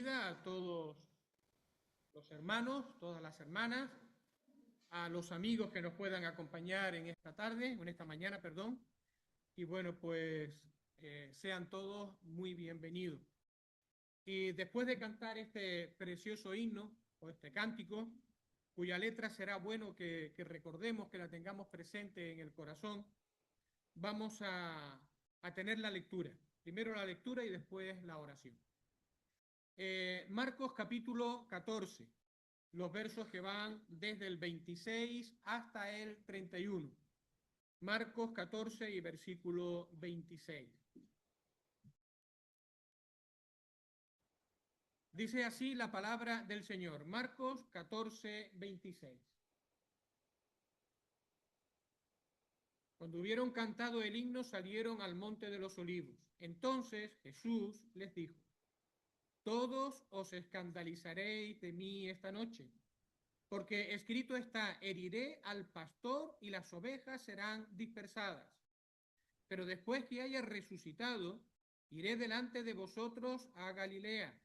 bienvenida a todos los hermanos, todas las hermanas, a los amigos que nos puedan acompañar en esta tarde, en esta mañana, perdón. Y bueno, pues sean todos muy bienvenidos. Y después de cantar este precioso himno o este cántico, cuya letra será bueno que recordemos, que la tengamos presente en el corazón, vamos a tener la lectura. Primero la lectura y después la oración. Marcos capítulo 14, los versos que van desde el 26 hasta el 31. Marcos 14 y versículo 26. Dice así la palabra del Señor. Marcos 14, 26. Cuando hubieron cantado el himno, salieron al monte de los olivos. Entonces Jesús les dijo: todos os escandalizaréis de mí esta noche, porque escrito está: heriré al pastor y las ovejas serán dispersadas. Pero después que haya resucitado, iré delante de vosotros a Galilea.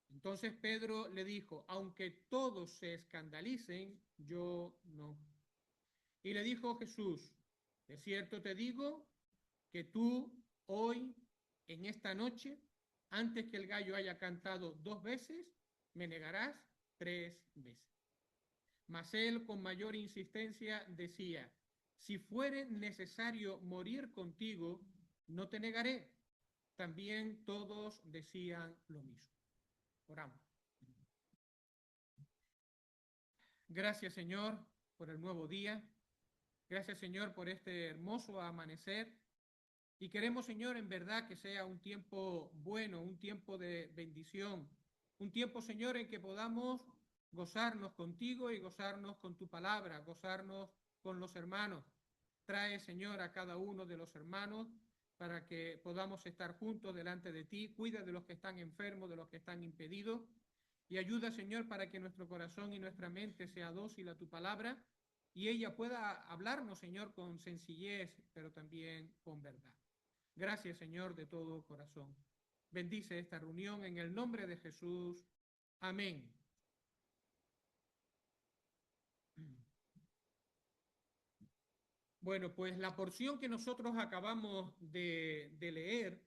Entonces Pedro le dijo: aunque todos se escandalicen, yo no. Y le dijo Jesús: de cierto te digo que tú hoy, en esta noche, antes que el gallo haya cantado 2 veces, me negarás 3 veces. Mas él con mayor insistencia decía: si fuere necesario morir contigo, no te negaré. También todos decían lo mismo. Oramos. Gracias, Señor, por el nuevo día. Gracias, Señor, por este hermoso amanecer. Y queremos, Señor, en verdad que sea un tiempo bueno, un tiempo de bendición, un tiempo, Señor, en que podamos gozarnos contigo y gozarnos con tu palabra, gozarnos con los hermanos. Trae, Señor, a cada uno de los hermanos para que podamos estar juntos delante de ti. Cuida de los que están enfermos, de los que están impedidos. Y ayuda, Señor, para que nuestro corazón y nuestra mente sea dócil a tu palabra y ella pueda hablarnos, Señor, con sencillez, pero también con verdad. Gracias, Señor, de todo corazón. Bendice esta reunión en el nombre de Jesús. Amén. Bueno, pues la porción que nosotros acabamos de leer,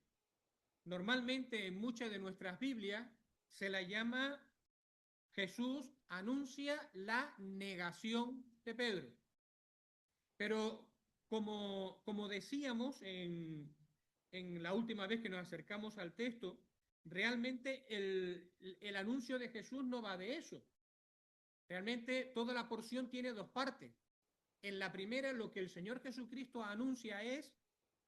normalmente en muchas de nuestras Biblias se la llama Jesús anuncia la negación de Pedro. Pero como decíamos en la última vez que nos acercamos al texto, realmente el anuncio de Jesús no va de eso. Realmente toda la porción tiene 2 partes. En la primera, lo que el Señor Jesucristo anuncia es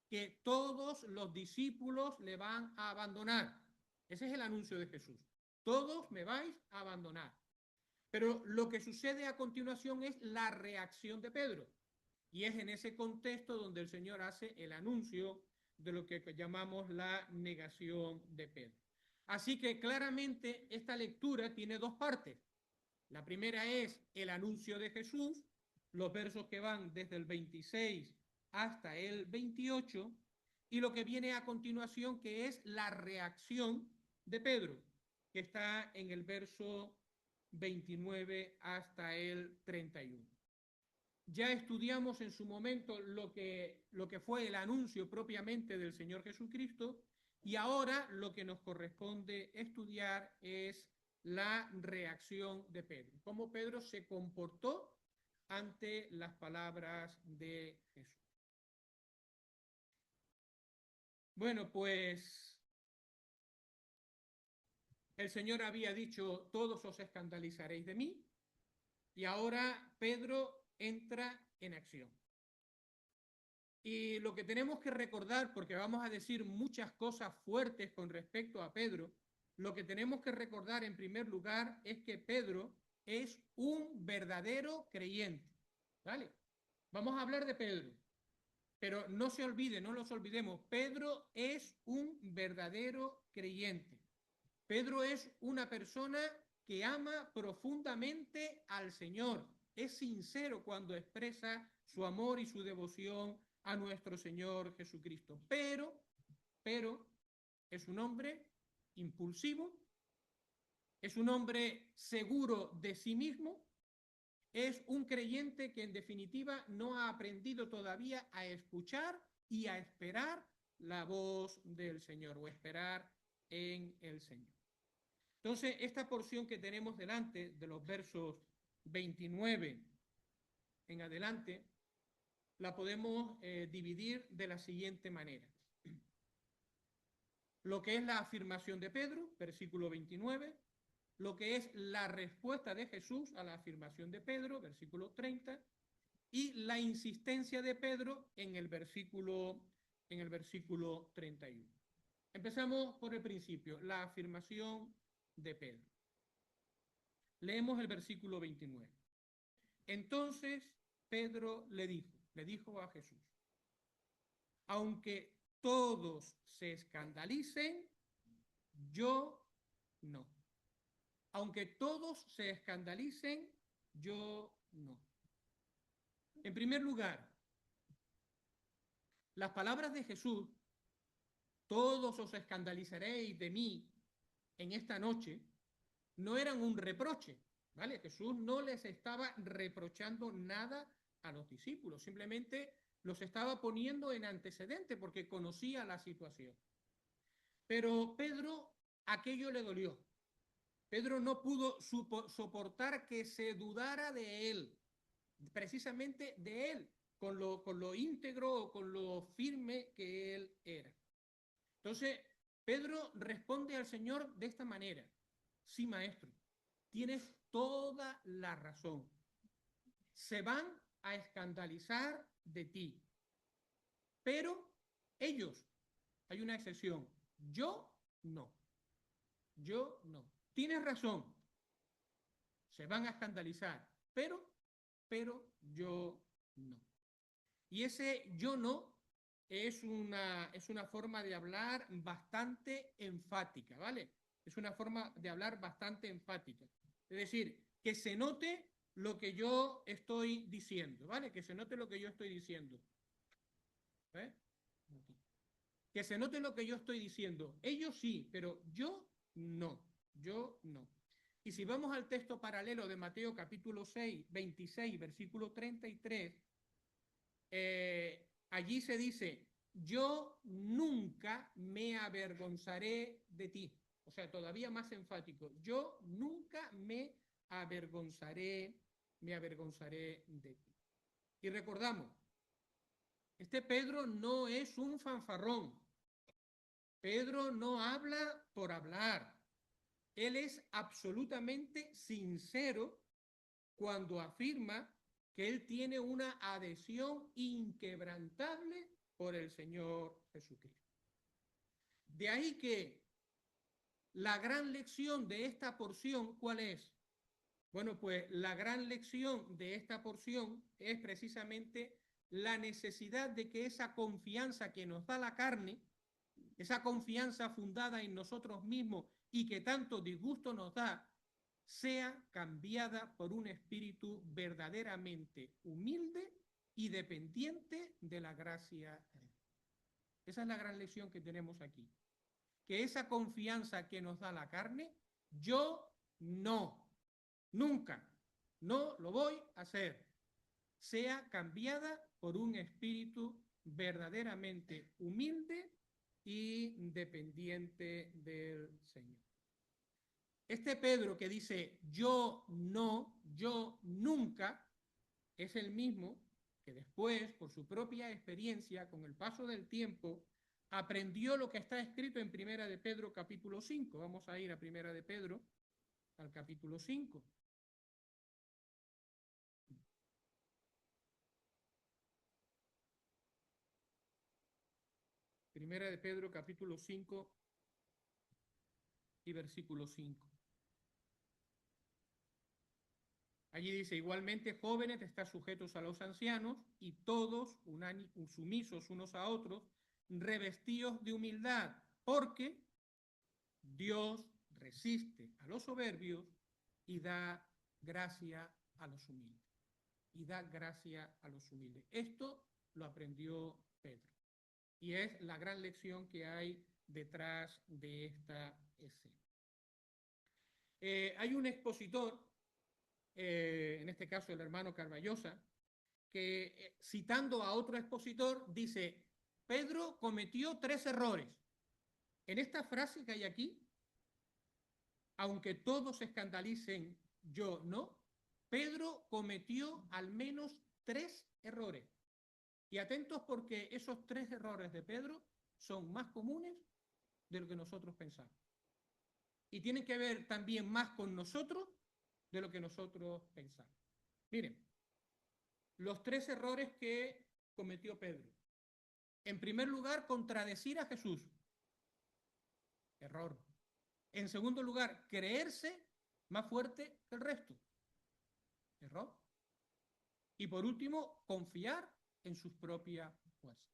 que todos los discípulos le van a abandonar. Ese es el anuncio de Jesús. Todos me vais a abandonar. Pero lo que sucede a continuación es la reacción de Pedro. Y es en ese contexto donde el Señor hace el anuncio de lo que llamamos la negación de Pedro. Así que claramente esta lectura tiene 2 partes. La primera es el anuncio de Jesús, los versos que van desde el 26 hasta el 28, y lo que viene a continuación, que es la reacción de Pedro, que está en el verso 29 hasta el 31. Ya estudiamos en su momento lo que fue el anuncio propiamente del Señor Jesucristo, y ahora lo que nos corresponde estudiar es la reacción de Pedro, cómo Pedro se comportó ante las palabras de Jesús. Bueno, pues el Señor había dicho: todos os escandalizaréis de mí, y ahora Pedro entra en acción. Y lo que tenemos que recordar, porque vamos a decir muchas cosas fuertes con respecto a Pedro, lo que tenemos que recordar en primer lugar es que Pedro es un verdadero creyente. ¿Vale? Vamos a hablar de Pedro, pero no se olvide, no nos olvidemos, Pedro es un verdadero creyente. Pedro es una persona que ama profundamente al Señor. Es sincero cuando expresa su amor y su devoción a nuestro Señor Jesucristo. Pero es un hombre impulsivo, es un hombre seguro de sí mismo, es un creyente que en definitiva no ha aprendido todavía a escuchar y a esperar la voz del Señor o esperar en el Señor. Entonces, esta porción que tenemos delante de los versos 29 en adelante, la podemos dividir de la siguiente manera. Lo que es la afirmación de Pedro, versículo 29, lo que es la respuesta de Jesús a la afirmación de Pedro, versículo 30, y la insistencia de Pedro en el versículo 31. Empezamos por el principio, la afirmación de Pedro. Leemos el versículo 29. Entonces Pedro le dijo a Jesús, aunque todos se escandalicen, yo no. Aunque todos se escandalicen, yo no. En primer lugar, las palabras de Jesús, todos os escandalizaréis de mí en esta noche, no eran un reproche, ¿vale? Jesús no les estaba reprochando nada a los discípulos, simplemente los estaba poniendo en antecedente porque conocía la situación. Pero Pedro, aquello le dolió. Pedro no pudo soportar que se dudara de él, precisamente de él, con lo íntegro o con lo firme que él era. Entonces, Pedro responde al Señor de esta manera: sí, maestro, tienes toda la razón. Se van a escandalizar de ti. Pero ellos, hay una excepción, yo no. Yo no. Tienes razón. Se van a escandalizar, pero yo no. Y ese yo no es una forma de hablar bastante enfática, ¿vale? Es una forma de hablar bastante enfática. Es decir, que se note lo que yo estoy diciendo, ¿vale? Que se note lo que yo estoy diciendo. ¿Eh? Que se note lo que yo estoy diciendo. Ellos sí, pero yo no. Yo no. Y si vamos al texto paralelo de Mateo capítulo 6, 26, versículo 33, allí se dice, yo nunca me avergonzaré de ti. O sea, todavía más enfático, yo nunca me avergonzaré de ti. Y recordamos, este Pedro no es un fanfarrón. Pedro no habla por hablar. Él es absolutamente sincero cuando afirma que él tiene una adhesión inquebrantable por el Señor Jesucristo. De ahí que la gran lección de esta porción, ¿cuál es? Bueno, pues la gran lección de esta porción es precisamente la necesidad de que esa confianza que nos da la carne, esa confianza fundada en nosotros mismos y que tanto disgusto nos da, sea cambiada por un espíritu verdaderamente humilde y dependiente de la gracia de Dios. Esa es la gran lección que tenemos aquí. Que esa confianza que nos da la carne, yo no, nunca, no lo voy a hacer, sea cambiada por un espíritu verdaderamente humilde y dependiente del Señor. Este Pedro que dice yo no, yo nunca, es el mismo que después, por su propia experiencia, con el paso del tiempo, aprendió lo que está escrito en Primera de Pedro capítulo 5. Vamos a ir a Primera de Pedro, al capítulo 5. Primera de Pedro capítulo 5 y versículo 5. Allí dice, igualmente jóvenes, están sujetos a los ancianos y todos sumisos unos a otros, revestidos de humildad, porque Dios resiste a los soberbios y da gracia a los humildes. Y da gracia a los humildes. Esto lo aprendió Pedro. Y es la gran lección que hay detrás de esta escena. Hay un expositor, en este caso el hermano Carballosa, que citando a otro expositor dice, Pedro cometió 3 errores. En esta frase que hay aquí, aunque todos se escandalicen, yo no, Pedro cometió al menos 3 errores. Y atentos porque esos 3 errores de Pedro son más comunes de lo que nosotros pensamos. Y tienen que ver también más con nosotros de lo que nosotros pensamos. Miren, los 3 errores que cometió Pedro. En primer lugar, contradecir a Jesús. Error. En segundo lugar, creerse más fuerte que el resto. Error. Y por último, confiar en sus propias fuerzas.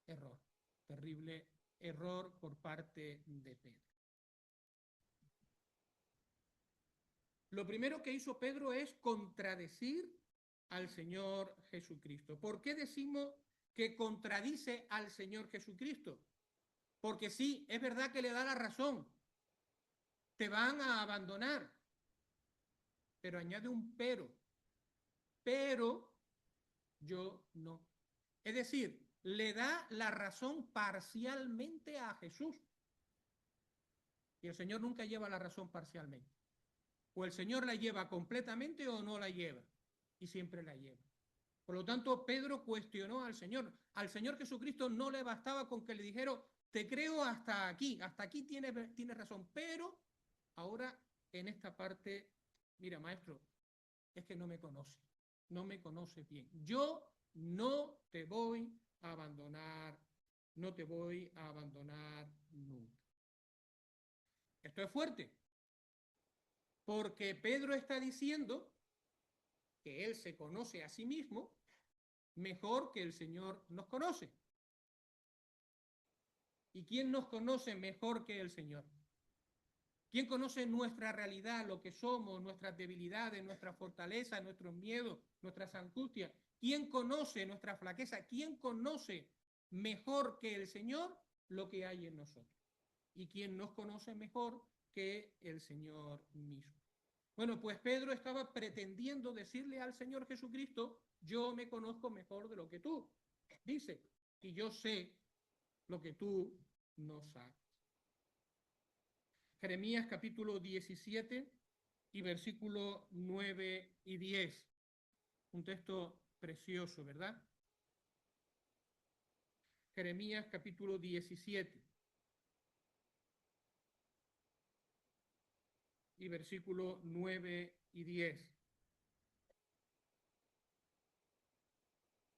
Error. Terrible error por parte de Pedro. Lo primero que hizo Pedro es contradecir al Señor Jesucristo. ¿Por qué decimos que contradice al Señor Jesucristo? Porque sí, es verdad que le da la razón. Te van a abandonar. Pero añade un pero. Pero yo no. Es decir, le da la razón parcialmente a Jesús. Y el Señor nunca lleva la razón parcialmente. O el Señor la lleva completamente o no la lleva. Y siempre la lleva. Por lo tanto, Pedro cuestionó al Señor. Al Señor Jesucristo no le bastaba con que le dijeron, te creo hasta aquí tiene razón, pero ahora en esta parte, mira, maestro, es que no me conoce, no me conoce bien. Yo no te voy a abandonar, no te voy a abandonar nunca. Esto es fuerte, porque Pedro está diciendo que él se conoce a sí mismo mejor que el Señor nos conoce. ¿Y quién nos conoce mejor que el Señor? ¿Quién conoce nuestra realidad, lo que somos, nuestras debilidades, nuestras fortalezas, nuestros miedos, nuestras angustias? ¿Quién conoce nuestra flaqueza? ¿Quién conoce mejor que el Señor lo que hay en nosotros? ¿Y quién nos conoce mejor que el Señor mismo? Bueno, pues Pedro estaba pretendiendo decirle al Señor Jesucristo, yo me conozco mejor de lo que tú, dice, y yo sé lo que tú no sabes. Jeremías capítulo 17 y versículo 9 y 10. Un texto precioso, ¿verdad? Jeremías capítulo 17 y versículo 9 y 10.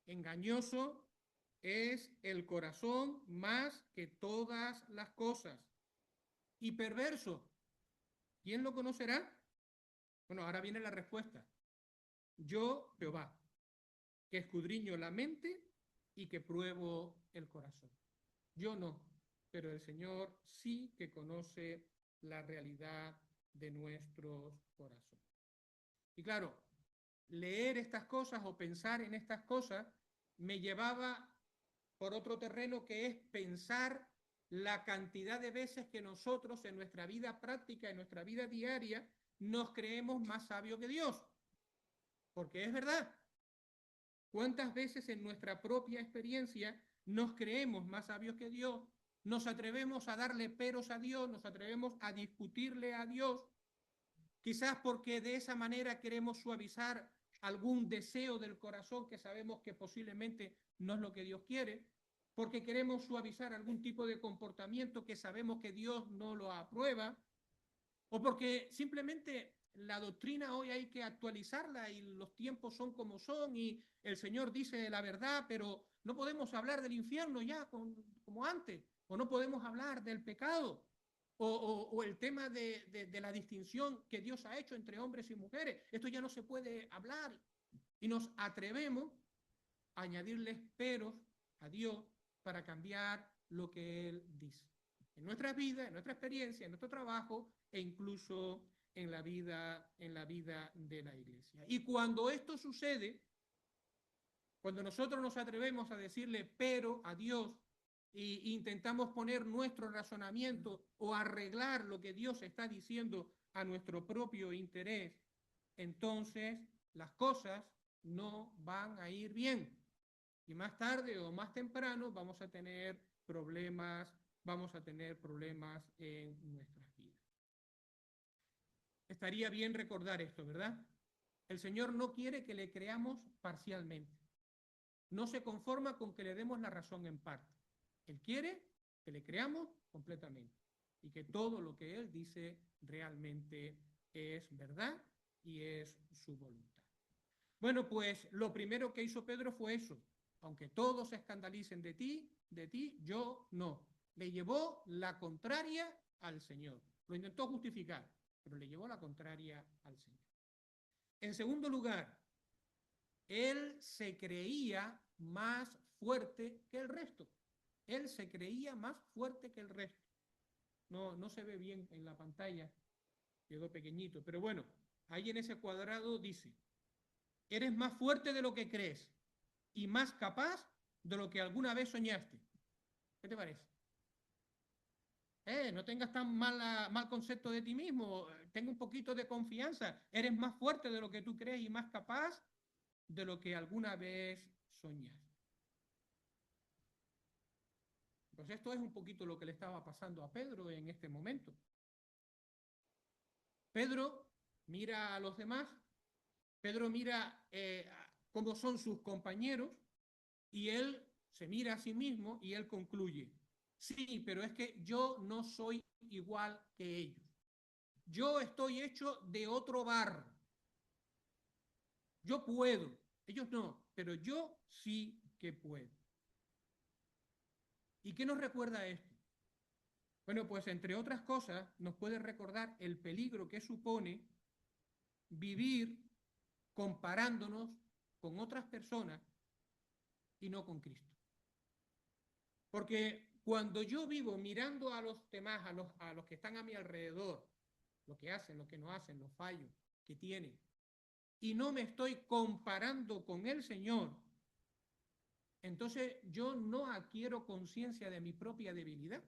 Engañoso es el corazón más que todas las cosas. Y perverso, ¿quién lo conocerá? Bueno, ahora viene la respuesta. Yo, Jehová, que escudriño la mente y que pruebo el corazón. Yo no, pero el Señor sí que conoce la realidad de nuestros corazones. Y claro, leer estas cosas o pensar en estas cosas me llevaba por otro terreno que es pensar la cantidad de veces que nosotros en nuestra vida práctica, en nuestra vida diaria, nos creemos más sabios que Dios. Porque es verdad. ¿Cuántas veces en nuestra propia experiencia nos creemos más sabios que Dios? Nos atrevemos a darle peros a Dios, nos atrevemos a discutirle a Dios, quizás porque de esa manera queremos suavizar algún deseo del corazón que sabemos que posiblemente no es lo que Dios quiere, porque queremos suavizar algún tipo de comportamiento que sabemos que Dios no lo aprueba, o porque simplemente la doctrina hoy hay que actualizarla y los tiempos son como son y el Señor dice la verdad, pero no podemos hablar del infierno ya como antes, o no podemos hablar del pecado, o el tema de la distinción que Dios ha hecho entre hombres y mujeres. Esto ya no se puede hablar y nos atrevemos a añadirles peros a Dios para cambiar lo que Él dice. En nuestra vida, en nuestra experiencia, en nuestro trabajo e incluso en la vida de la iglesia. Y cuando esto sucede, cuando nosotros nos atrevemos a decirle pero a Dios, e intentamos poner nuestro razonamiento o arreglar lo que Dios está diciendo a nuestro propio interés, entonces las cosas no van a ir bien. Y más tarde o más temprano vamos a tener problemas en nuestras vidas. Estaría bien recordar esto, ¿verdad? El Señor no quiere que le creamos parcialmente. No se conforma con que le demos la razón en parte. Él quiere que le creamos completamente y que todo lo que Él dice realmente es verdad y es su voluntad. Bueno, pues lo primero que hizo Pedro fue eso. Aunque todos se escandalicen de ti, yo no. Le llevó la contraria al Señor. Lo intentó justificar, pero le llevó la contraria al Señor. En segundo lugar, él se creía más fuerte que el resto. Él se creía más fuerte que el resto. No se ve bien en la pantalla, quedó pequeñito, pero bueno, ahí en ese cuadrado dice, eres más fuerte de lo que crees y más capaz de lo que alguna vez soñaste. ¿Qué te parece? No tengas tan mal concepto de ti mismo, ten un poquito de confianza, eres más fuerte de lo que tú crees y más capaz de lo que alguna vez soñaste. Pues esto es un poquito lo que le estaba pasando a Pedro en este momento. Pedro mira a los demás, Pedro mira cómo son sus compañeros y él se mira a sí mismo y él concluye, sí, pero es que yo no soy igual que ellos. Yo estoy hecho de otro barro. Yo puedo, ellos no, pero yo sí que puedo. ¿Y qué nos recuerda esto? Bueno, pues entre otras cosas nos puede recordar el peligro que supone vivir comparándonos con otras personas y no con Cristo. Porque cuando yo vivo mirando a los demás, a los que están a mi alrededor, lo que hacen, lo que no hacen, los fallos que tienen, y no me estoy comparando con el Señor, entonces yo no adquiero conciencia de mi propia debilidad.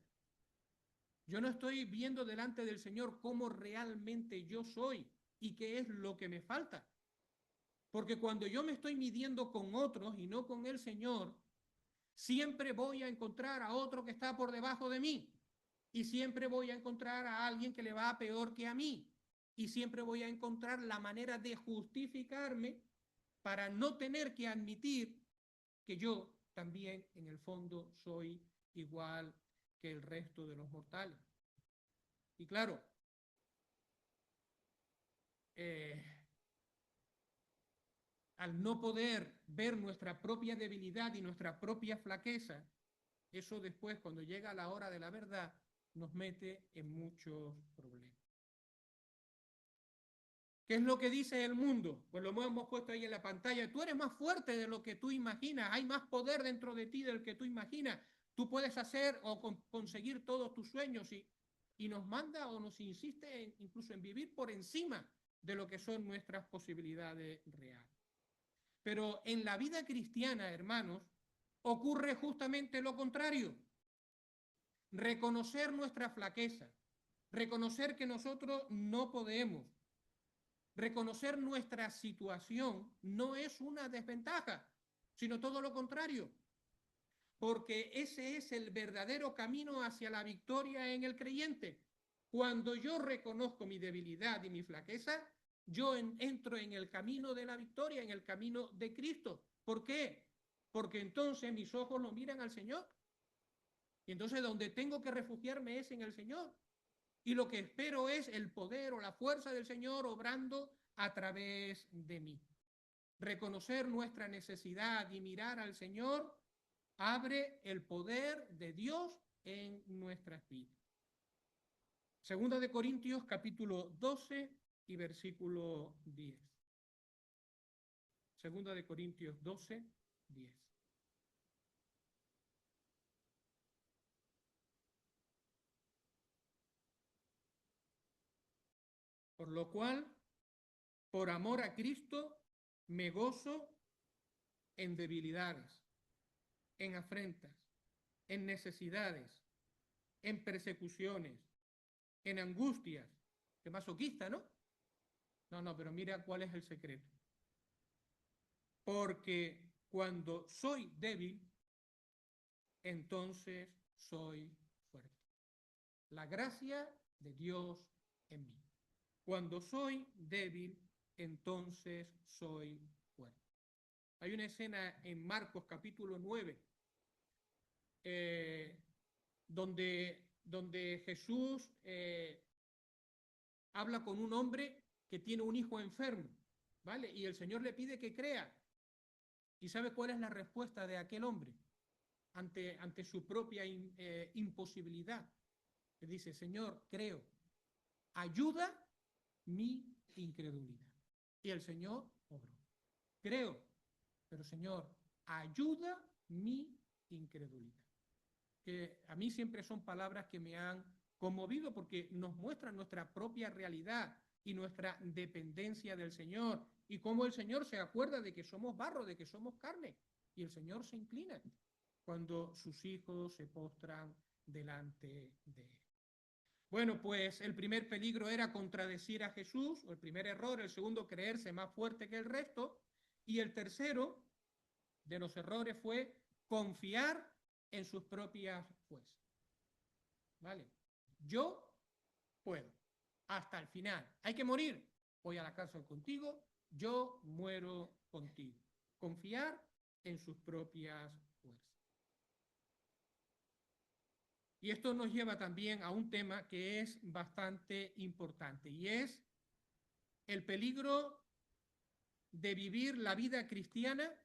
Yo no estoy viendo delante del Señor cómo realmente yo soy y qué es lo que me falta. Porque cuando yo me estoy midiendo con otros y no con el Señor, siempre voy a encontrar a otro que está por debajo de mí. Y siempre voy a encontrar a alguien que le va peor que a mí. Y siempre voy a encontrar la manera de justificarme para no tener que admitir que yo también en el fondo soy igual que el resto de los mortales. Y claro, al no poder ver nuestra propia debilidad y nuestra propia flaqueza, eso después, cuando llega la hora de la verdad, nos mete en muchos problemas. ¿Qué es lo que dice el mundo? Pues lo hemos puesto ahí en la pantalla. Tú eres más fuerte de lo que tú imaginas. Hay más poder dentro de ti del que tú imaginas. Tú puedes hacer o conseguir todos tus sueños y nos manda o nos insiste incluso en vivir por encima de lo que son nuestras posibilidades reales. Pero en la vida cristiana, hermanos, ocurre justamente lo contrario. Reconocer nuestra flaqueza, reconocer que nosotros no podemos, reconocer nuestra situación no es una desventaja, sino todo lo contrario, porque ese es el verdadero camino hacia la victoria en el creyente. Cuando yo reconozco mi debilidad y mi flaqueza, yo entro en el camino de la victoria, en el camino de Cristo. ¿Por qué? Porque entonces mis ojos lo miran al Señor. Y entonces donde tengo que refugiarme es en el Señor. Y lo que espero es el poder o la fuerza del Señor obrando a través de mí. Reconocer nuestra necesidad y mirar al Señor abre el poder de Dios en nuestras vidas. Segunda de Corintios capítulo 12 y versículo 10. Segunda de Corintios 12, 10. Por lo cual, por amor a Cristo, me gozo en debilidades, en afrentas, en necesidades, en persecuciones, en angustias. Qué masoquista, ¿no? No, pero mira cuál es el secreto. Porque cuando soy débil, entonces soy fuerte. La gracia de Dios en mí. Cuando soy débil, entonces soy fuerte. Hay una escena en Marcos capítulo 9, donde Jesús habla con un hombre que tiene un hijo enfermo, ¿vale? Y el Señor le pide que crea. ¿Y sabe cuál es la respuesta de aquel hombre ante su propia imposibilidad? Le dice, Señor, creo, ayuda mi incredulidad. Y el Señor obró. Creo, pero Señor, ayuda mi incredulidad. Que a mí siempre son palabras que me han conmovido porque nos muestran nuestra propia realidad y nuestra dependencia del Señor y cómo el Señor se acuerda de que somos barro, de que somos carne, y el Señor se inclina cuando sus hijos se postran delante de él. Bueno, pues el primer peligro era contradecir a Jesús, o el primer error, el segundo, creerse más fuerte que el resto, y el tercero de los errores fue confiar en sus propias fuerzas. ¿Vale? Yo puedo, hasta el final. Hay que morir, voy a la cárcel contigo, yo muero contigo. Confiar en sus propias fuerzas. Y esto nos lleva también a un tema que es bastante importante, y es el peligro de vivir la vida cristiana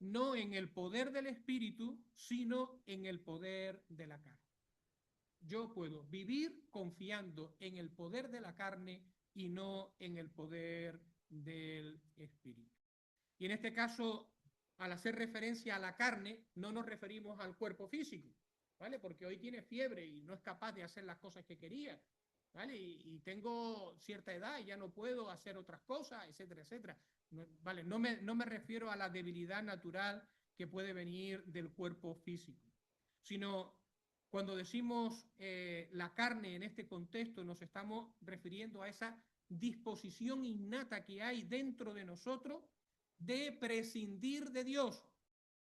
no en el poder del Espíritu, sino en el poder de la carne. Yo puedo vivir confiando en el poder de la carne y no en el poder del Espíritu. Y en este caso, al hacer referencia a la carne, no nos referimos al cuerpo físico, ¿vale? Porque hoy tiene fiebre y no es capaz de hacer las cosas que quería, ¿vale? Y tengo cierta edad y ya no puedo hacer otras cosas, etcétera, etcétera. ¿Vale? No me refiero a la debilidad natural que puede venir del cuerpo físico, sino cuando decimos la carne en este contexto nos estamos refiriendo a esa disposición innata que hay dentro de nosotros de prescindir de Dios,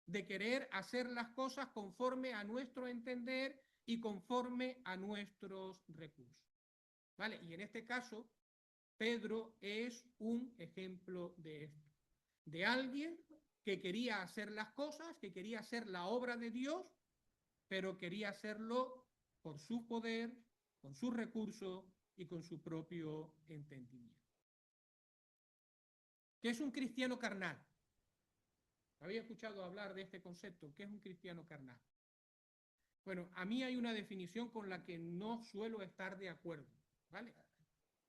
de querer hacer las cosas conforme a nuestro entender y conforme a nuestros recursos. ¿Vale? Y en este caso, Pedro es un ejemplo de esto, de alguien que quería hacer las cosas, que quería hacer la obra de Dios, pero quería hacerlo por su poder, con sus recursos y con su propio entendimiento. ¿Qué es un cristiano carnal? ¿Había escuchado hablar de este concepto? ¿Qué es un cristiano carnal? Bueno, a mí hay una definición con la que no suelo estar de acuerdo, ¿vale?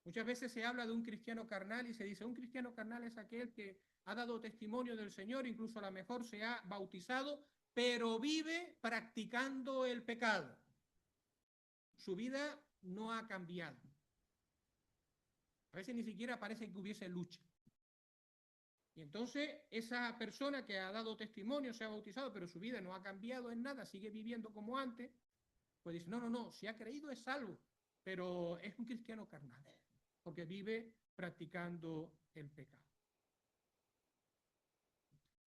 Muchas veces se habla de un cristiano carnal y se dice, un cristiano carnal es aquel que ha dado testimonio del Señor, incluso a lo mejor se ha bautizado, pero vive practicando el pecado. Su vida no ha cambiado. A veces ni siquiera parece que hubiese lucha. Y entonces esa persona que ha dado testimonio, se ha bautizado, pero su vida no ha cambiado en nada, sigue viviendo como antes, pues dice, no, si ha creído es salvo, pero es un cristiano carnal, porque vive practicando el pecado.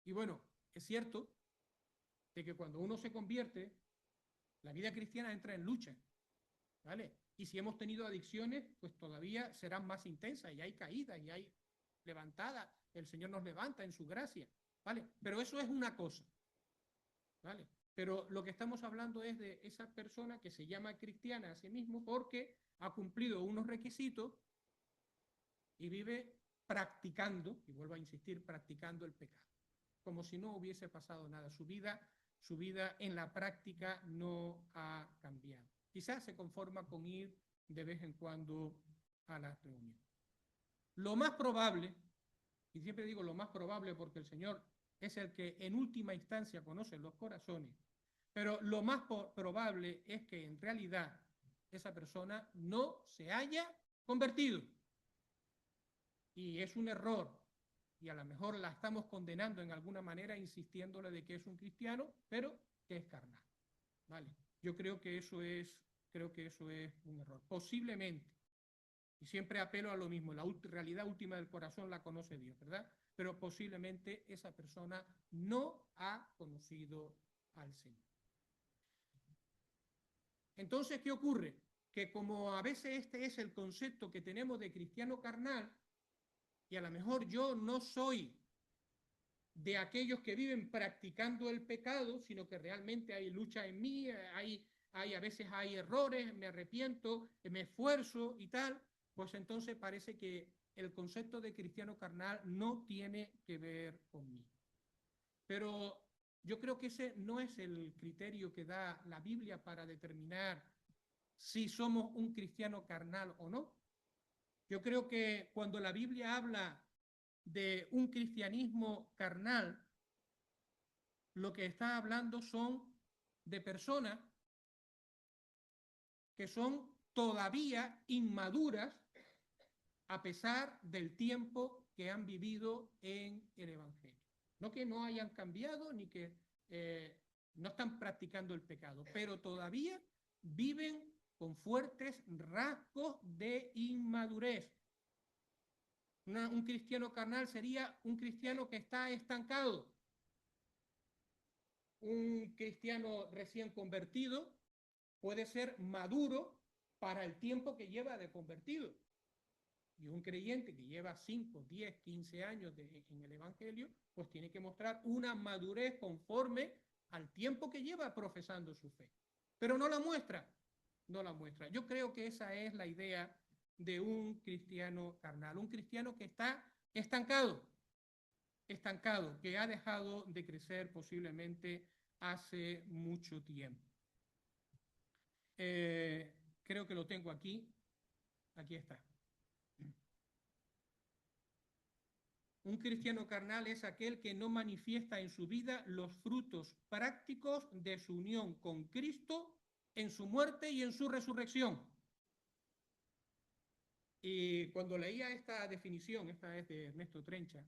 Y bueno, es cierto de que cuando uno se convierte, la vida cristiana entra en lucha, ¿vale? Y si hemos tenido adicciones, pues todavía serán más intensas, y hay caídas, y hay levantadas, el Señor nos levanta en su gracia, ¿vale? Pero eso es una cosa, ¿vale? Pero lo que estamos hablando es de esa persona que se llama cristiana a sí mismo porque ha cumplido unos requisitos y vive practicando, y vuelvo a insistir, practicando el pecado, como si no hubiese pasado nada. Su vida en la práctica no ha cambiado. Quizás se conforma con ir de vez en cuando a la reunión. Lo más probable, y siempre digo lo más probable porque el Señor es el que en última instancia conoce los corazones, pero lo más probable es que en realidad esa persona no se haya convertido. Y es un error, y a lo mejor la estamos condenando en alguna manera, insistiéndole de que es un cristiano, pero que es carnal. ¿vale? Yo creo que eso es un error. Posiblemente, y siempre apelo a lo mismo, la realidad última del corazón la conoce Dios, ¿verdad? Pero posiblemente esa persona no ha conocido al Señor. Entonces, ¿qué ocurre? Que como a veces este es el concepto que tenemos de cristiano carnal, y a lo mejor yo no soy de aquellos que viven practicando el pecado, sino que realmente hay lucha en mí, a veces hay errores, me arrepiento, me esfuerzo y tal, pues entonces parece que el concepto de cristiano carnal no tiene que ver conmigo. Pero yo creo que ese no es el criterio que da la Biblia para determinar si somos un cristiano carnal o no. Yo creo que cuando la Biblia habla de un cristianismo carnal, lo que está hablando son de personas que son todavía inmaduras a pesar del tiempo que han vivido en el Evangelio. No que no hayan cambiado ni que no están practicando el pecado, pero todavía viven con fuertes rasgos de inmadurez. Un cristiano carnal sería un cristiano que está estancado. Un cristiano recién convertido puede ser maduro para el tiempo que lleva de convertido. Y un creyente que lleva 5, 10, 15 años en el Evangelio, pues tiene que mostrar una madurez conforme al tiempo que lleva profesando su fe. Pero no la muestra, no la muestra. Yo creo que esa es la idea de un cristiano carnal, un cristiano que está estancado, que ha dejado de crecer posiblemente hace mucho tiempo. Creo que lo tengo aquí. Aquí está. Un cristiano carnal es aquel que no manifiesta en su vida los frutos prácticos de su unión con Cristo en su muerte y en su resurrección. Y cuando leía esta definición, esta es de Ernesto Trencha,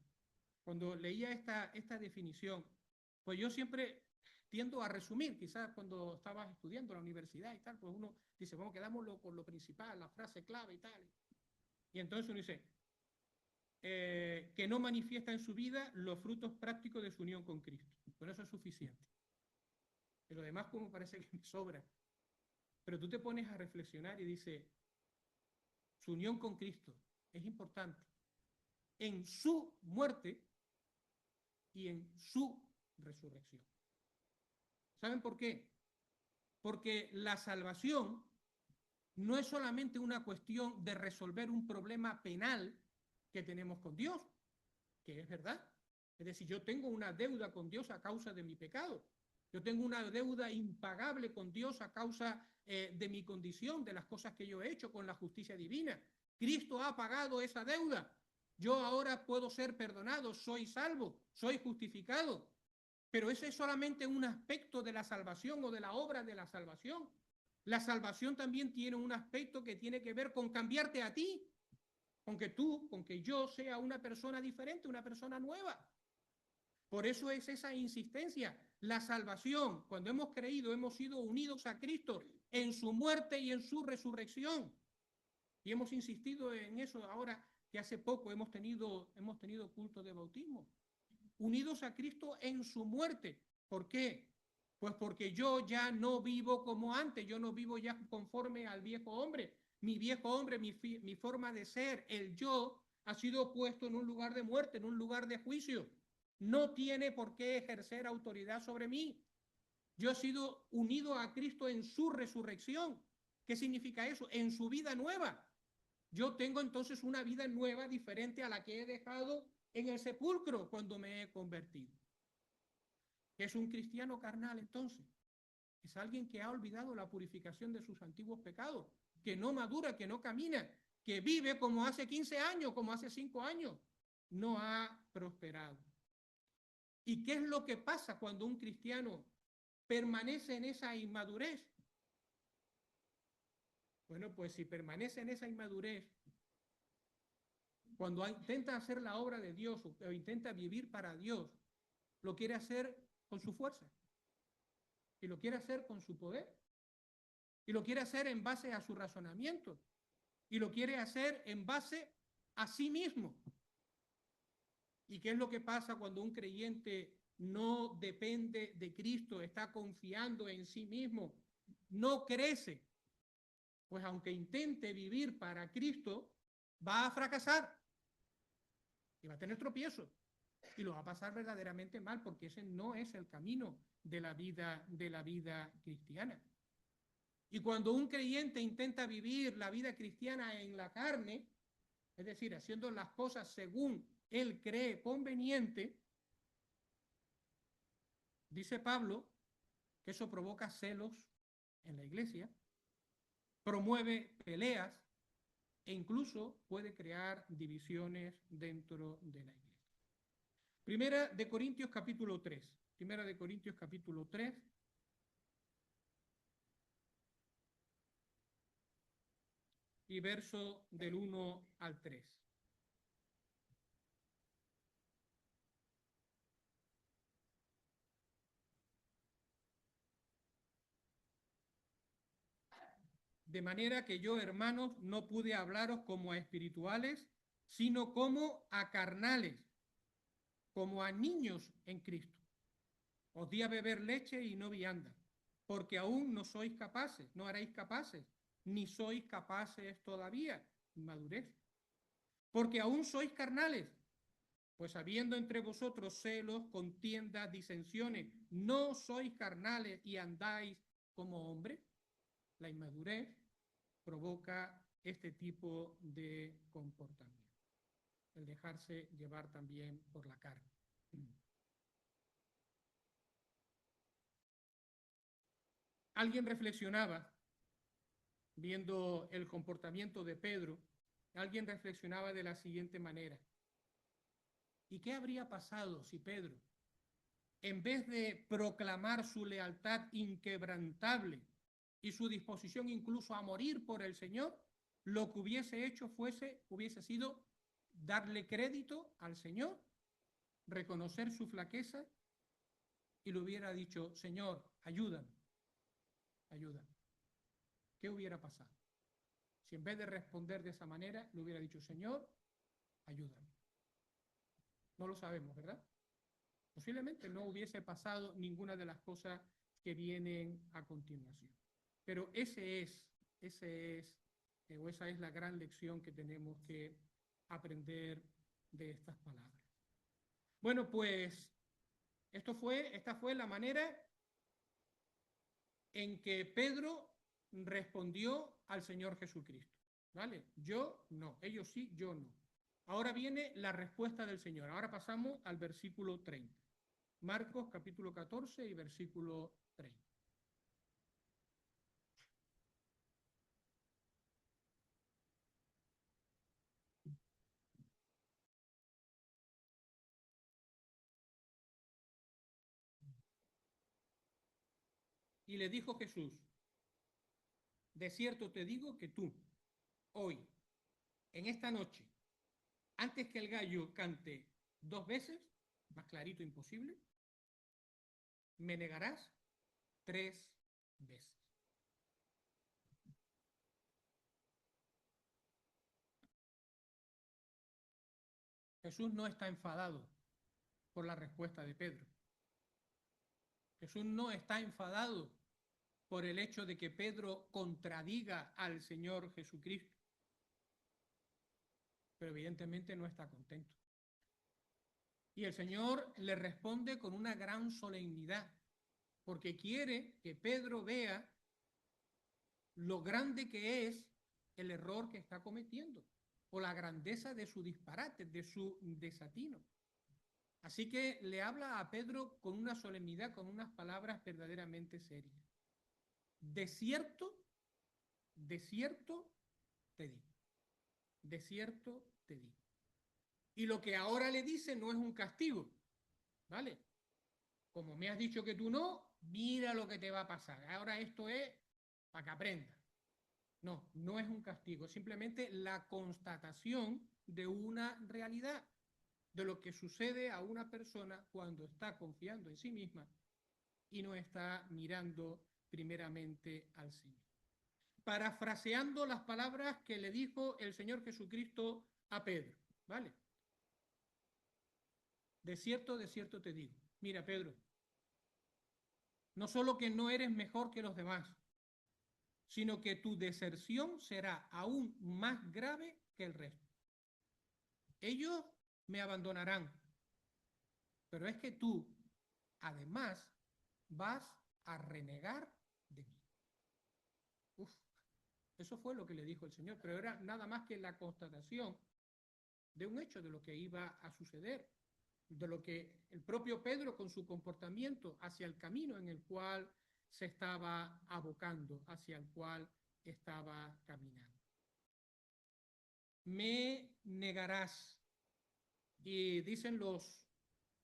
cuando leía esta definición, pues yo siempre tiendo a resumir, quizás cuando estabas estudiando en la universidad y tal, pues uno dice, vamos, quedámoslo con lo principal, la frase clave y tal. Y entonces uno dice, que no manifiesta en su vida los frutos prácticos de su unión con Cristo. Pero eso es suficiente. Pero además, como parece que me sobra. Pero tú te pones a reflexionar y dices, su unión con Cristo es importante en su muerte y en su resurrección. ¿Saben por qué? Porque la salvación no es solamente una cuestión de resolver un problema penal que tenemos con Dios, que es verdad. Es decir, yo tengo una deuda con Dios a causa de mi pecado. Yo tengo una deuda impagable con Dios a causa de mi condición, de las cosas que yo he hecho con la justicia divina. Cristo ha pagado esa deuda. Yo ahora puedo ser perdonado, soy salvo, soy justificado. Pero ese es solamente un aspecto de la salvación o de la obra de la salvación. La salvación también tiene un aspecto que tiene que ver con cambiarte a ti, con que yo sea una persona diferente, una persona nueva. Por eso es esa insistencia. La salvación, cuando hemos creído, hemos sido unidos a Cristo en su muerte y en su resurrección. Y hemos insistido en eso ahora que hace poco hemos tenido culto de bautismo. Unidos a Cristo en su muerte. ¿Por qué? Pues porque yo ya no vivo como antes, yo no vivo ya conforme al viejo hombre. Mi viejo hombre, mi forma de ser, el yo, ha sido puesto en un lugar de muerte, en un lugar de juicio. No tiene por qué ejercer autoridad sobre mí. Yo he sido unido a Cristo en su resurrección. ¿Qué significa eso? En su vida nueva. Yo tengo entonces una vida nueva diferente a la que he dejado en el sepulcro cuando me he convertido. ¿Es un cristiano carnal entonces? Es alguien que ha olvidado la purificación de sus antiguos pecados, que no madura, que no camina, que vive como hace 15 años, como hace 5 años. No ha prosperado. ¿Y qué es lo que pasa cuando un cristiano permanece en esa inmadurez? Bueno, pues si permanece en esa inmadurez, cuando intenta hacer la obra de Dios o intenta vivir para Dios, lo quiere hacer con su fuerza. y lo quiere hacer con su poder, y lo quiere hacer en base a su razonamiento, y lo quiere hacer en base a sí mismo. ¿Y qué es lo que pasa cuando un creyente no depende de Cristo, está confiando en sí mismo, no crece? Pues aunque intente vivir para Cristo, va a fracasar y va a tener tropiezos y lo va a pasar verdaderamente mal, porque ese no es el camino de la vida cristiana. Y cuando un creyente intenta vivir la vida cristiana en la carne, es decir, haciendo las cosas según él cree conveniente, dice Pablo que eso provoca celos en la iglesia, promueve peleas e incluso puede crear divisiones dentro de la iglesia. Primera de Corintios capítulo 3. Primera de Corintios capítulo 3. Y verso del 1 al 3. De manera que yo, hermanos, no pude hablaros como a espirituales, sino como a carnales, como a niños en Cristo. Os di a beber leche y no vianda, porque aún no sois capaces, no haréis capaces, ni sois capaces todavía, madurez. Porque aún sois carnales, pues habiendo entre vosotros celos, contiendas, disensiones, ¿no sois carnales y andáis como hombres? La inmadurez provoca este tipo de comportamiento, el dejarse llevar también por la carne. Alguien reflexionaba, viendo el comportamiento de Pedro, alguien reflexionaba de la siguiente manera: ¿y qué habría pasado si Pedro, en vez de proclamar su lealtad inquebrantable y su disposición incluso a morir por el Señor, lo que hubiese hecho hubiese sido darle crédito al Señor, reconocer su flaqueza y le hubiera dicho: Señor, ayúdame, ayúdame? ¿Qué hubiera pasado? Si en vez de responder de esa manera, le hubiera dicho: Señor, ayúdame. No lo sabemos, ¿verdad? Posiblemente no hubiese pasado ninguna de las cosas que vienen a continuación. Pero esa es la gran lección que tenemos que aprender de estas palabras. Bueno, pues esta fue la manera en que Pedro respondió al Señor Jesucristo. ¿Vale? Yo no, ellos sí, yo no. Ahora viene la respuesta del Señor. Ahora pasamos al versículo 30. Marcos capítulo 14 y versículo 30. Y le dijo Jesús: de cierto te digo que tú, hoy, en esta noche, antes que el gallo cante 2 veces, más clarito imposible, me negarás 3 veces. Jesús no está enfadado por la respuesta de Pedro. Jesús no está enfadado por el hecho de que Pedro contradiga al Señor Jesucristo, pero evidentemente no está contento. Y el Señor le responde con una gran solemnidad, porque quiere que Pedro vea lo grande que es el error que está cometiendo, o la grandeza de su disparate, de su desatino. Así que le habla a Pedro con una solemnidad, con unas palabras verdaderamente serias. De cierto te digo. De cierto te digo. Y lo que ahora le dice no es un castigo, ¿vale? Como me has dicho que tú no, mira lo que te va a pasar. Ahora esto es para que aprendas. No, no es un castigo, es simplemente la constatación de una realidad, de lo que sucede a una persona cuando está confiando en sí misma y no está mirando primeramente al Señor. Parafraseando las palabras que le dijo el Señor Jesucristo a Pedro, ¿vale? De cierto te digo, mira Pedro, no solo que no eres mejor que los demás, sino que tu deserción será aún más grave que el resto. Ellos me abandonarán, pero es que tú, además, vas a renegar de mí. Uf, eso fue lo que le dijo el Señor, pero era nada más que la constatación de un hecho, de lo que iba a suceder, de lo que el propio Pedro con su comportamiento hacia el camino en el cual se estaba abocando, hacia el cual estaba caminando. Me negarás. Y dicen los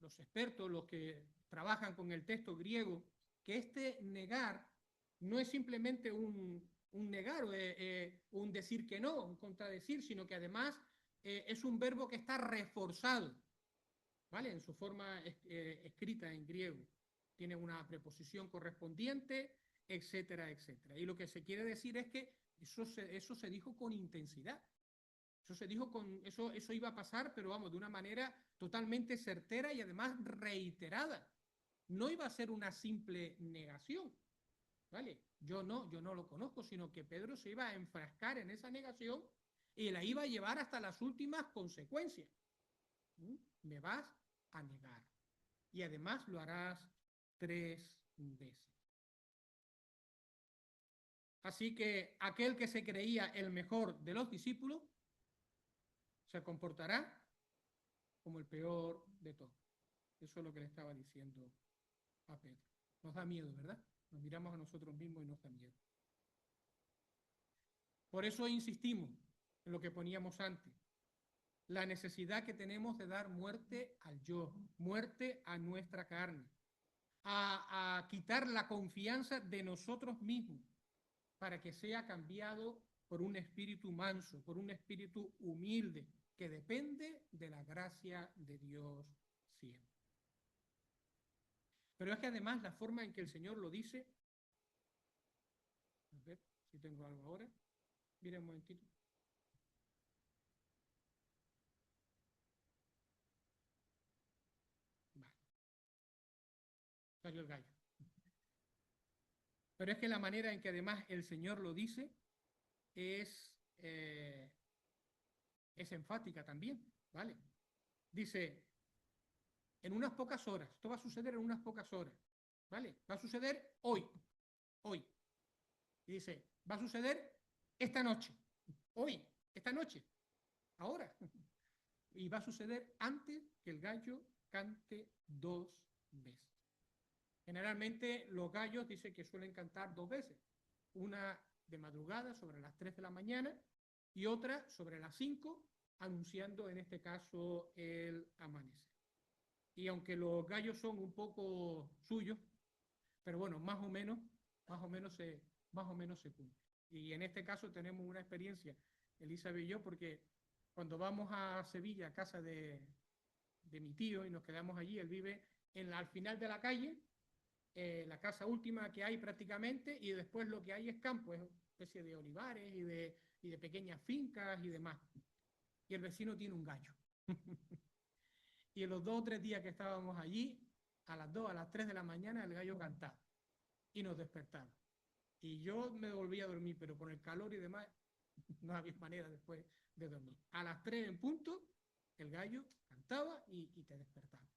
expertos, los que trabajan con el texto griego, que este negar no es simplemente un negar, un decir que no, un contradecir, sino que además es un verbo que está reforzado, ¿vale? En su forma escrita en griego. Tiene una preposición correspondiente, etcétera, etcétera. Y lo que se quiere decir es que eso se dijo con intensidad. Eso se dijo eso iba a pasar, pero vamos, de una manera totalmente certera y además reiterada. No iba a ser una simple negación, ¿vale? Yo no lo conozco, sino que Pedro se iba a enfrascar en esa negación y la iba a llevar hasta las últimas consecuencias. Me vas a negar. Y además lo harás 3 veces. Así que aquel que se creía el mejor de los discípulos se comportará como el peor de todos. Eso es lo que le estaba diciendo a Pedro. Nos da miedo, ¿verdad? Nos miramos a nosotros mismos y nos da miedo. Por eso insistimos en lo que poníamos antes. La necesidad que tenemos de dar muerte al yo, muerte a nuestra carne, a quitar la confianza de nosotros mismos para que sea cambiado por un espíritu manso, por un espíritu humilde, que depende de la gracia de Dios siempre. Pero es que además la forma en que el Señor lo dice, a ver si tengo algo ahora, mira un momentito. Vale, salió el gallo. Pero es que la manera en que además el Señor lo dice es enfática también, ¿vale? Dice, en unas pocas horas, esto va a suceder en unas pocas horas, ¿vale? Va a suceder hoy. Y dice, va a suceder esta noche, hoy, esta noche, ahora. Y va a suceder antes que el gallo cante 2 veces. Generalmente los gallos dicen que suelen cantar 2 veces, una de madrugada sobre las 3 de la mañana y otra sobre las 5, anunciando en este caso el amanecer. Y aunque los gallos son un poco suyos, pero bueno, más o menos se cumple. Y en este caso tenemos una experiencia, Elizabeth y yo, porque cuando vamos a Sevilla, a casa de mi tío, y nos quedamos allí, él vive al final de la calle, la casa última que hay prácticamente, y después lo que hay es campo, es una especie de olivares y de pequeñas fincas y demás. Y el vecino tiene un gallo. Y en los 2 o 3 días que estábamos allí, a las 2, a las 3 de la mañana, el gallo cantaba y nos despertaba. Y yo me volví a dormir, pero con el calor y demás, no había manera después de dormir. A las 3 en punto, el gallo cantaba y te despertaba.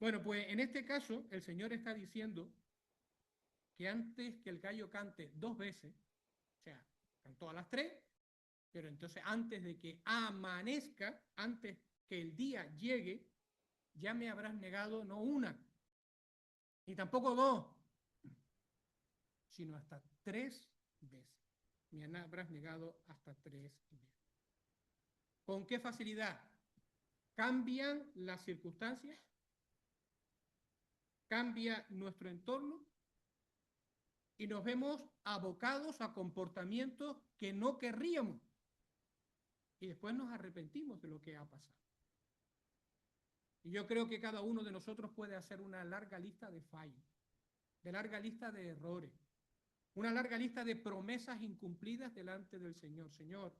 Bueno, pues en este caso, el Señor está diciendo que antes que el gallo cante 2 veces, o sea, cantó a las 3, pero entonces antes de que amanezca, antes que el día llegue, ya me habrás negado no una, ni tampoco 2, sino hasta 3 veces. Me habrás negado hasta 3 veces. ¿Con qué facilidad? Cambian las circunstancias, cambia nuestro entorno y nos vemos abocados a comportamientos que no querríamos. Y después nos arrepentimos de lo que ha pasado. Y yo creo que cada uno de nosotros puede hacer una larga lista de fallos. de larga lista de errores, una larga lista de promesas incumplidas delante del Señor. Señor,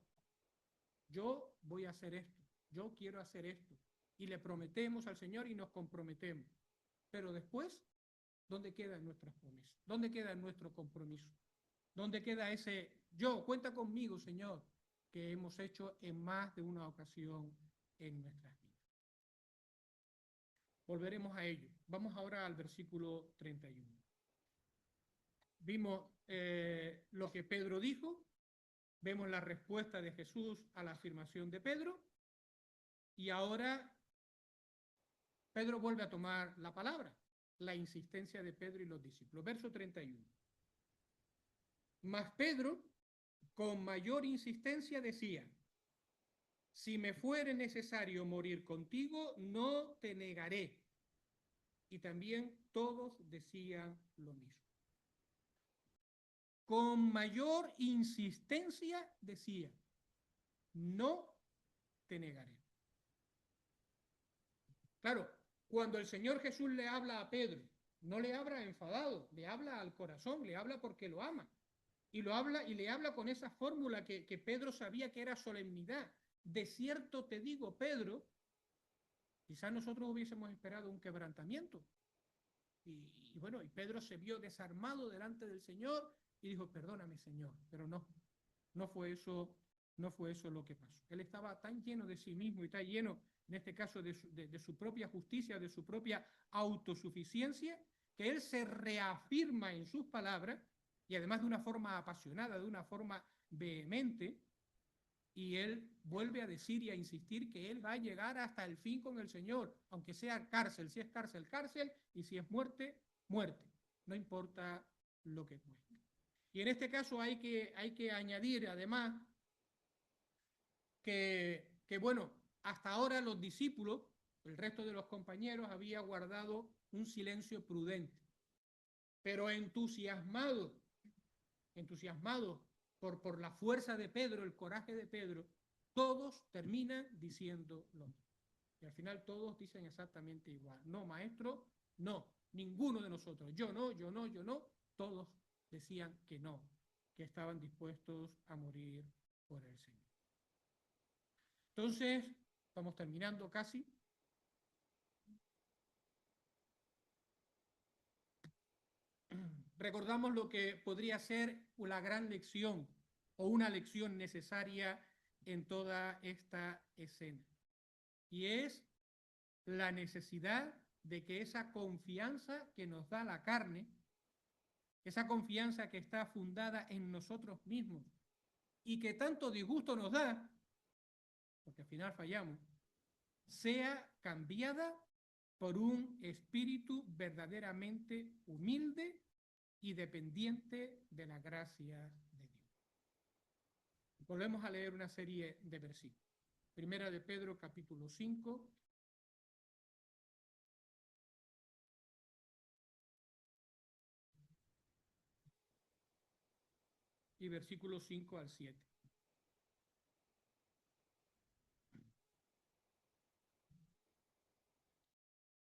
yo voy a hacer esto, yo quiero hacer esto, y le prometemos al Señor y nos comprometemos. Pero después, ¿dónde quedan nuestras promesas? ¿Dónde queda nuestro compromiso? ¿Dónde queda ese yo, cuenta conmigo, Señor, que hemos hecho en más de una ocasión en nuestras vidas? Volveremos a ello. Vamos ahora al versículo 31. Vimos lo que Pedro dijo, vemos la respuesta de Jesús a la afirmación de Pedro, y ahora Pedro vuelve a tomar la palabra, la insistencia de Pedro y los discípulos. Verso 31. Mas Pedro, con mayor insistencia, decía: si me fuere necesario morir contigo, no te negaré. Y también todos decían lo mismo. Con mayor insistencia decía: no te negaré. Claro, cuando el Señor Jesús le habla a Pedro, no le habla enfadado, le habla al corazón, le habla porque lo ama. Y le habla con esa fórmula que Pedro sabía que era solemnidad. De cierto te digo, Pedro, quizás nosotros hubiésemos esperado un quebrantamiento. Y bueno, y Pedro se vio desarmado delante del Señor y dijo: perdóname, Señor, pero no fue eso lo que pasó. Él estaba tan lleno de sí mismo y tan lleno, en este caso, de su propia justicia, de su propia autosuficiencia, que él se reafirma en sus palabras, y además de una forma apasionada, de una forma vehemente, y él vuelve a decir y a insistir que él va a llegar hasta el fin con el Señor, aunque sea cárcel, si es cárcel, cárcel, y si es muerte, muerte, no importa lo que cueste. Y en este caso hay que añadir además que bueno, hasta ahora los discípulos, el resto de los compañeros, había guardado un silencio prudente, pero entusiasmados por la fuerza de Pedro, el coraje de Pedro, todos terminan diciendo lo mismo. Y al final todos dicen exactamente igual: no, maestro, no, ninguno de nosotros, yo no, yo no, yo no. Todos decían que no, que estaban dispuestos a morir por el Señor. Entonces, estamos terminando casi. Recordamos lo que podría ser una gran lección o una lección necesaria en toda esta escena. Y es la necesidad de que esa confianza que nos da la carne, esa confianza que está fundada en nosotros mismos y que tanto disgusto nos da, porque al final fallamos, sea cambiada por un espíritu verdaderamente humilde y dependiente de la gracia de Dios. Volvemos a leer una serie de versículos. Primera de Pedro, capítulo 5. Y versículos 5 al 7.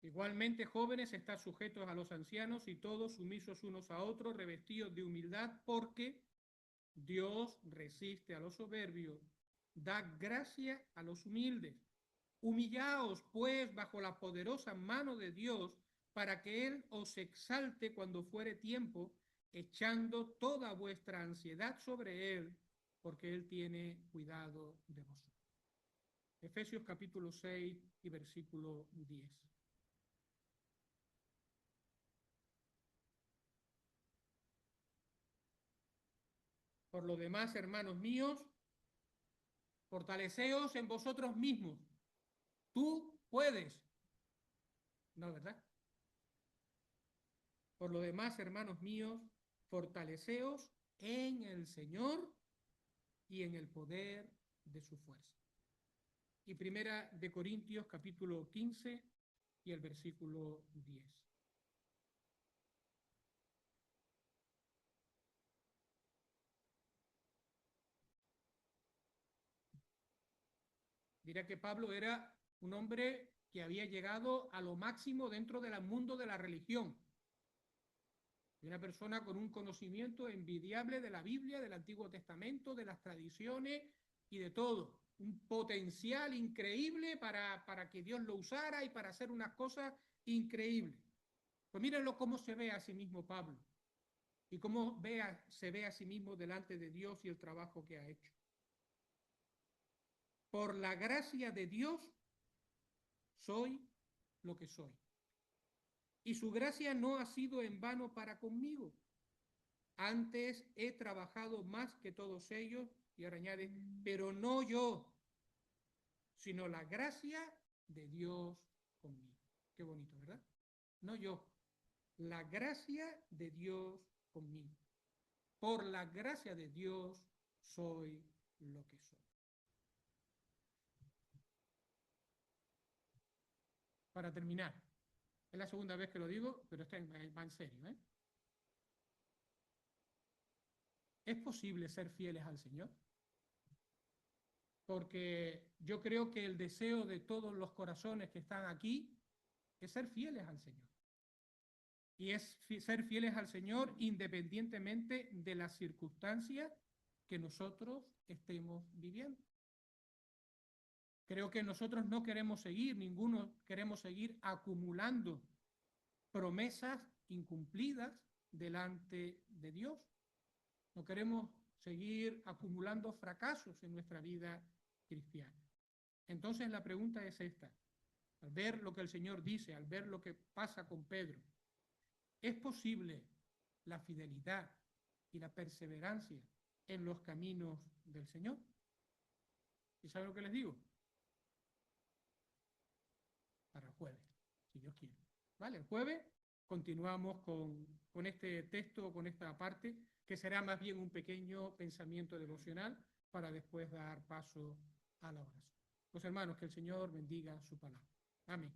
Igualmente, jóvenes, estad sujetos a los ancianos y todos sumisos unos a otros, revestidos de humildad, porque Dios resiste a los soberbios, da gracia a los humildes. Humillaos, pues, bajo la poderosa mano de Dios, para que Él os exalte cuando fuere tiempo, echando toda vuestra ansiedad sobre Él, porque Él tiene cuidado de vosotros. Efesios capítulo 6 y versículo 10. Por lo demás, hermanos míos, fortaleceos en vosotros mismos. Tú puedes. No, ¿verdad? Por lo demás, hermanos míos, fortaleceos en el Señor y en el poder de su fuerza. Y primera de Corintios, capítulo 15 y el versículo 10. Dirá que Pablo era un hombre que había llegado a lo máximo dentro del mundo de la religión. Una persona con un conocimiento envidiable de la Biblia, del Antiguo Testamento, de las tradiciones y de todo. Un potencial increíble para que Dios lo usara y para hacer unas cosas increíbles. Pues mírenlo cómo se ve a sí mismo Pablo y cómo se ve a sí mismo delante de Dios y el trabajo que ha hecho. Por la gracia de Dios soy lo que soy. Y su gracia no ha sido en vano para conmigo. Antes he trabajado más que todos ellos, y ahora añade, pero no yo, sino la gracia de Dios conmigo. Qué bonito, ¿verdad? No yo, la gracia de Dios conmigo. Por la gracia de Dios soy lo que soy. Para terminar, es la segunda vez que lo digo, pero esto va en serio, ¿eh? ¿Es posible ser fieles al Señor? Porque yo creo que el deseo de todos los corazones que están aquí es ser fieles al Señor. Y es ser fieles al Señor independientemente de las circunstancias que nosotros estemos viviendo. Creo que nosotros no queremos seguir, ninguno queremos seguir acumulando promesas incumplidas delante de Dios. No queremos seguir acumulando fracasos en nuestra vida cristiana. Entonces la pregunta es esta. Al ver lo que el Señor dice, al ver lo que pasa con Pedro, ¿es posible la fidelidad y la perseverancia en los caminos del Señor? ¿Y saben lo que les digo? Para el jueves, si Dios quiere. ¿Vale? El jueves continuamos con este texto, con esta parte, que será más bien un pequeño pensamiento devocional para después dar paso a la oración. Pues hermanos, que el Señor bendiga su palabra. Amén.